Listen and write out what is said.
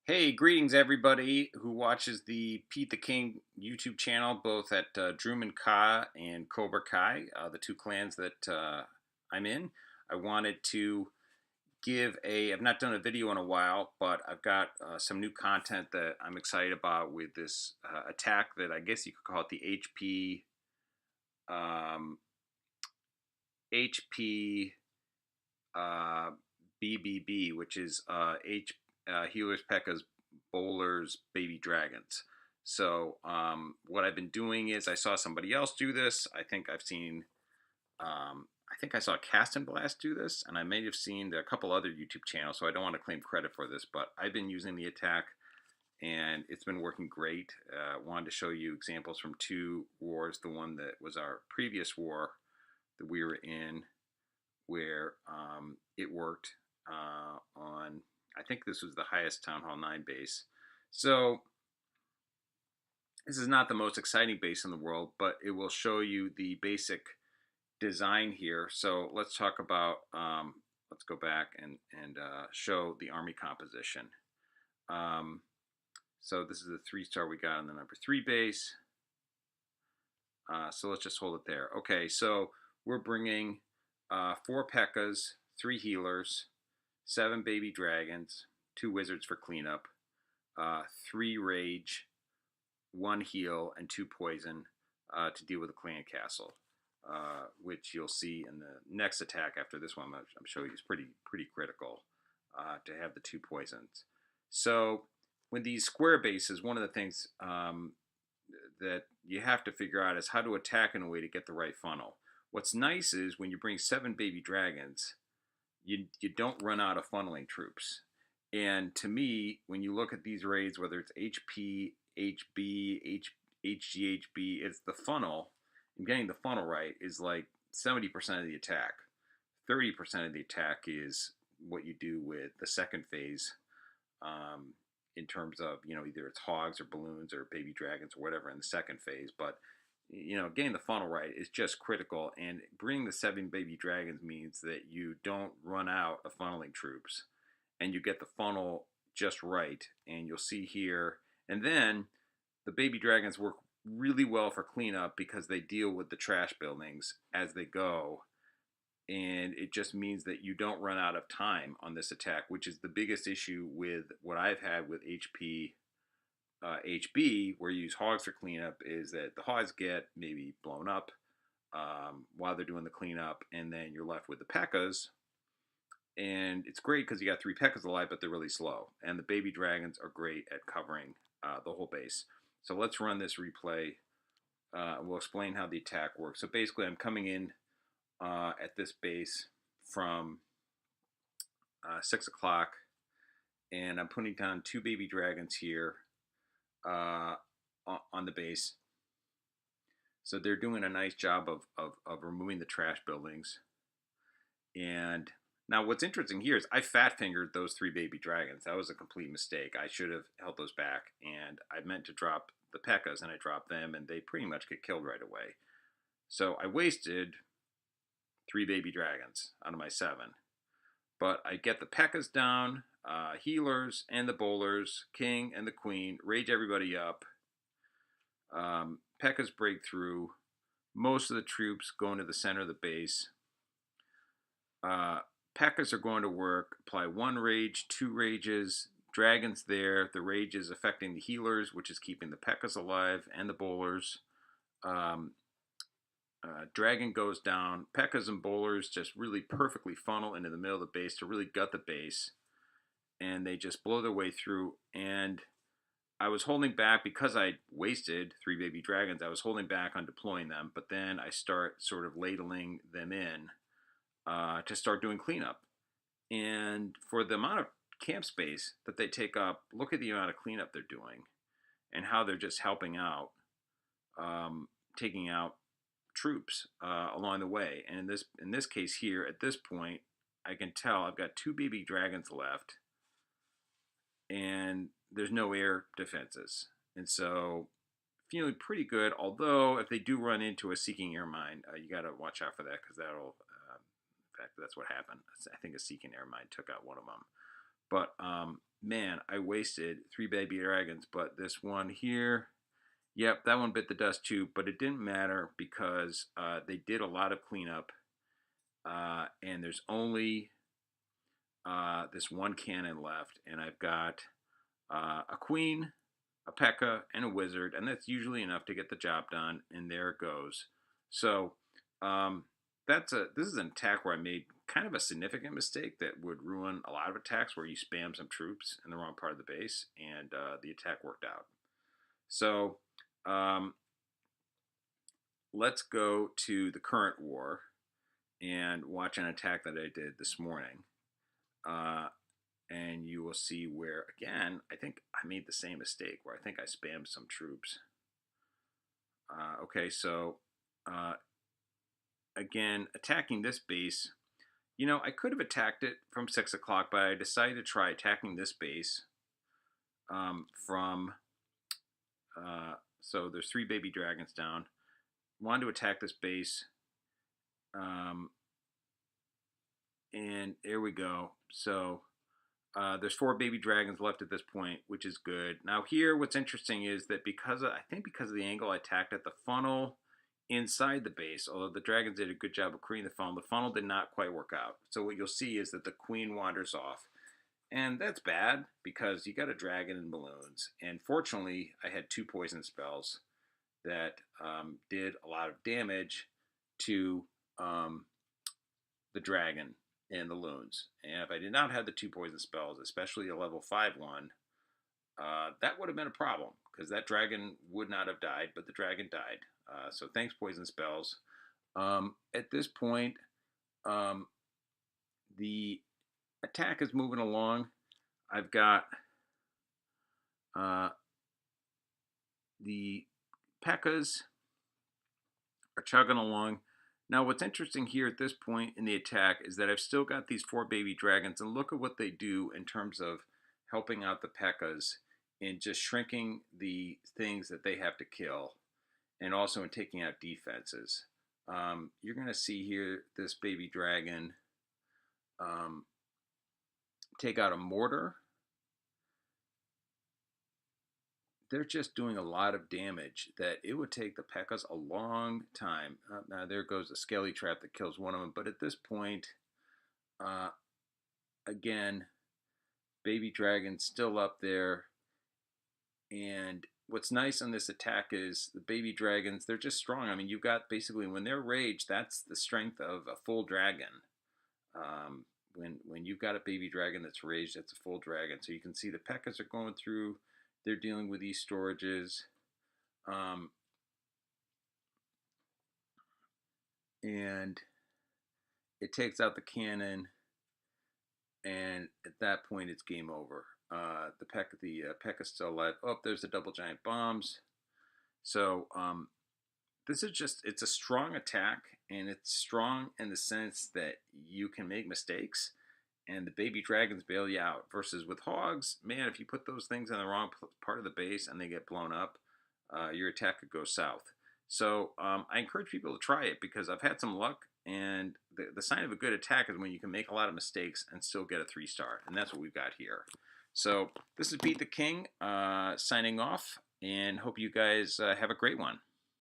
Hey, greetings everybody who watches the Pete the King YouTube channel, both at Druman Ka and Cobra Kai, the two clans that I'm in. I wanted to I've not done a video in a while, but I've got some new content that I'm excited about with this attack that I guess you could call it the um, HP BBB, which is Healers, Pekkas, Bowlers, Baby Dragons. So what I've been doing is I saw somebody else do this. I think I saw Cast and Blast do this, and I may have seen a couple other YouTube channels. So I don't want to claim credit for this, but I've been using the attack, and it's been working great. Wanted to show you examples from two wars. The one that was our previous war that we were in, where it worked on, I think this was the highest Town Hall 9 base. So this is not the most exciting base in the world, but it will show you the basic design here. So let's talk about, let's go back and show the army composition. So this is the 3-star we got on the number 3 base. So let's just hold it there. Okay, so we're bringing 4 Pekkas, 3 healers, 7 baby dragons, 2 wizards for cleanup, 3 rage, 1 heal, and 2 poison to deal with the clan castle, which you'll see in the next attack after this one. I'm showing you is pretty critical to have the 2 poisons. So when these square bases, one of the things that you have to figure out is how to attack in a way to get the right funnel. What's nice is when you bring 7 baby dragons, you don't run out of funneling troops. And to me, when you look at these raids, whether it's HP, HB, HGHB, it's the funnel. And getting the funnel right is like 70% of the attack. 30% of the attack is what you do with the second phase, in terms of, either it's hogs or balloons or baby dragons or whatever in the second phase. But getting the funnel right is just critical, and bringing the 7 baby dragons means that you don't run out of funneling troops, and you get the funnel just right. And you'll see here, and then the baby dragons work really well for cleanup because they deal with the trash buildings as they go, and it just means that you don't run out of time on this attack, which is the biggest issue with what I've had with HB, where you use hogs for cleanup, is that the hogs get maybe blown up while they're doing the cleanup, and then you're left with the Pekkas. And it's great because you got 3 Pekkas alive, but they're really slow. And the baby dragons are great at covering the whole base. So let's run this replay. We'll explain how the attack works. So basically, I'm coming in at this base from 6 o'clock, and I'm putting down 2 baby dragons here on the base. So they're doing a nice job of removing the trash buildings. And now what's interesting here is I fat fingered those 3 baby dragons. That was a complete mistake. I should have held those back, and I meant to drop the Pekkas, and I dropped them, and they pretty much get killed right away. So I wasted 3 baby dragons out of my 7. But I get the Pekkas down, healers and the bowlers, king and the queen, rage everybody up. Pekkas break through. Most of the troops go into the center of the base. Pekkas are going to work, apply 1 rage, 2 rages, dragons there. The rage is affecting the healers, which is keeping the Pekkas alive, and the bowlers. Dragon goes down. Pekkas and bowlers just really perfectly funnel into the middle of the base to really gut the base, and they just blow their way through. And I was holding back because I wasted 3 baby dragons. I was holding back on deploying them, but then I start sort of ladling them in to start doing cleanup. And for the amount of camp space that they take up, look at the amount of cleanup they're doing and how they're just helping out, taking out troops along the way. And in this case here, at this point, I can tell I've got 2 baby dragons left, and there's no air defenses. And so feeling pretty good, although if they do run into a seeking air mine, you got to watch out for that, because that'll, in fact, that's what happened. I think a seeking air mine took out one of them. But man, I wasted 3 baby dragons, but this one here, yep, that one bit the dust too, but it didn't matter because they did a lot of cleanup, and there's only this one cannon left, and I've got a queen, a Pekka, and a wizard, and that's usually enough to get the job done, and there it goes. So um, this is an attack where I made kind of a significant mistake that would ruin a lot of attacks where you spam some troops in the wrong part of the base, and the attack worked out. So um, let's go to the current war and watch an attack that I did this morning. And you will see where, again, I think I made the same mistake where I think I spammed some troops. Okay, so again, attacking this base, you know, I could have attacked it from 6 o'clock, but I decided to try attacking this base from, so there's 3 baby dragons down. Wanted to attack this base, and there we go. So there's 4 baby dragons left at this point, which is good. Now here, what's interesting is that I think because of the angle I attacked at the funnel inside the base, although the dragons did a good job of creating the funnel did not quite work out. So what you'll see is that the queen wanders off. And that's bad because you got a dragon and balloons. And fortunately, I had 2 poison spells that did a lot of damage to the dragon and the loons. And if I did not have the 2 poison spells, especially a level 5 one, that would have been a problem because that dragon would not have died, but the dragon died. So thanks, poison spells. At this point, the attack is moving along. I've got the Pekkas are chugging along. Now, what's interesting here at this point in the attack is that I've still got these 4 baby dragons, and look at what they do in terms of helping out the Pekkas in just shrinking the things that they have to kill, and also in taking out defenses. You're going to see here this baby dragon take out a mortar. They're just doing a lot of damage that it would take the Pekkas a long time. Now there goes a skelly trap that kills one of them. But at this point, again, baby dragon's still up there. And what's nice on this attack is the baby dragons, they're just strong. I mean, you've got basically, when they're raged, that's the strength of a full dragon. When you've got a baby dragon that's raged, that's a full dragon. So you can see the Pekkas are going through. They're dealing with these storages. And it takes out the cannon. And at that point, it's game over. The Pekka's still alive. Oh, there's the double giant bombs. So this is just, it's a strong attack. And it's strong in the sense that you can make mistakes. And the baby dragons bail you out. Versus with hogs, man, if you put those things in the wrong part of the base and they get blown up, your attack could go south. So I encourage people to try it because I've had some luck, and the sign of a good attack is when you can make a lot of mistakes and still get a 3-star, and that's what we've got here. So this is Beat the King signing off, and hope you guys have a great one.